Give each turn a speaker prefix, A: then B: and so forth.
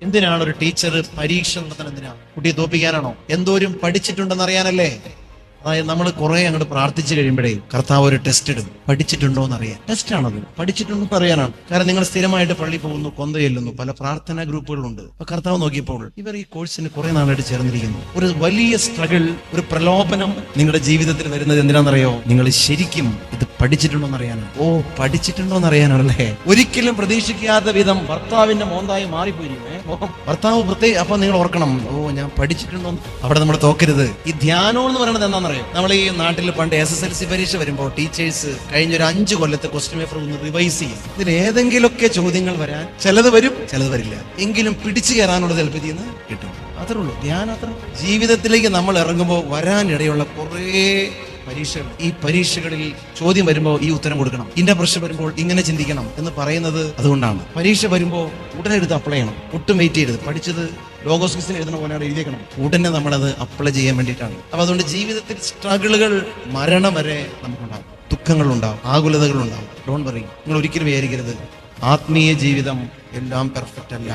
A: എന്തിനാണ് ഒരു ടീച്ചർ പരീക്ഷ നടത്തുന്നത്? എന്തിനാ? കുട്ടിയെ തോപ്പിക്കാനാണോ? എന്തോരം പഠിച്ചിട്ടുണ്ടെന്ന് അറിയാനല്ലേ? അതായത് നമ്മൾ കുറെ അങ്ങോട്ട് പ്രാർത്ഥിച്ചു കഴിയുമ്പോഴേ കർത്താവ് ഒരു ടെസ്റ്റ് ഇടും. പഠിച്ചിട്ടുണ്ടോ എന്ന് അറിയാൻ. ടെസ്റ്റാണത്. പഠിച്ചിട്ടുണ്ടോ എന്ന് അറിയാനാണ്. കാരണം നിങ്ങൾ സ്ഥിരമായിട്ട് പള്ളി പോകുന്നു, കൊന്ത ചെല്ലുന്നു, പല പ്രാർത്ഥനാ ഗ്രൂപ്പുകളുണ്ട്. അപ്പൊ കർത്താവ് നോക്കിയപ്പോൾ ഇവർ ഈ കോഴ്സിന് കുറെ നാളായിട്ട് ചേർന്നിരിക്കുന്നു. ഒരു വലിയ സ്ട്രഗിൾ, ഒരു പ്രലോഭനം നിങ്ങളുടെ ജീവിതത്തിൽ വരുന്നത് എന്തിനാണെന്നറിയോ? നിങ്ങൾ ശരിക്കും ഇത് പഠിച്ചിട്ടുണ്ടോ എന്ന് അറിയാനാണ്. ഓ, പഠിച്ചിട്ടുണ്ടോ എന്ന് അറിയാനാണല്ലേ? ഒരിക്കലും പ്രതീക്ഷിക്കാത്ത വിധം ഭർത്താവിന്റെ മോന്തായി മാറിപ്പോയിരിക്കും. ഭർത്താവ് പ്രത്യേക. അപ്പൊ നിങ്ങൾ ഓർക്കണം, ഓ ഞാൻ പഠിച്ചിട്ടുണ്ടോ. അവിടെ നമ്മൾ തോക്കരുത്. ഈ ധ്യാനം എന്ന് പറയുന്നത് എന്താണെന്നറിയോ? നമ്മൾ ഈ നാട്ടിൽ പണ്ട് SSLC പരീക്ഷ വരുമ്പോൾ ടീച്ചേഴ്സ് കഴിഞ്ഞ ഒരു 5 കൊല്ലത്തെ ക്വസ്റ്റ്യൻ പേപ്പർ ഒന്ന് റിവൈസ് ചെയ്യും. ഇതിൽ ഏതെങ്കിലുമൊക്കെ ചോദ്യങ്ങൾ വരാൻ, ചിലത് വരും, ചിലത് വരില്ല, എങ്കിലും പിടിച്ചു കയറാനുള്ള ചിലപ്പോൾ ഇതിന്ന് കിട്ടും. അത്രേ ഉള്ളൂ ധ്യാനം. അത്ര ജീവിതത്തിലേക്ക് നമ്മൾ ഇറങ്ങുമ്പോൾ വരാനിടയുള്ള കുറേ പരീക്ഷകൾ. ഈ പരീക്ഷകളിൽ ചോദ്യം വരുമ്പോൾ ഈ ഉത്തരം കൊടുക്കണം, ഇന്ന പ്രശ്നം വരുമ്പോൾ ഇങ്ങനെ ചിന്തിക്കണം എന്ന് പറയുന്നത് അതുകൊണ്ടാണ്. പരീക്ഷ വരുമ്പോൾ ഉടനെ എടുത്ത് അപ്ലൈ ചെയ്യണം. ഒട്ടും വെയിറ്റ് ചെയ്യരുത്. പഠിച്ചത് ലോഗോസ് ക്വിസിന് എഴുതുന്ന പോലെയാണ് എഴുതിയേക്കണം. ഉടനെ നമ്മളത് അപ്ലൈ ചെയ്യാൻ വേണ്ടിയിട്ടാണ്. അപ്പൊ അതുകൊണ്ട് ജീവിതത്തിൽ സ്ട്രഗിളുകൾ മരണം വരെ നമുക്കുണ്ടാകും. ദുഃഖങ്ങളുണ്ടാവും, ആകുലതകളുണ്ടാവും. Don't worry. നിങ്ങൾ ഒരിക്കലും വിചാരിക്കരുത് ആത്മീയ ജീവിതം എല്ലാം പെർഫെക്റ്റ് അല്ല.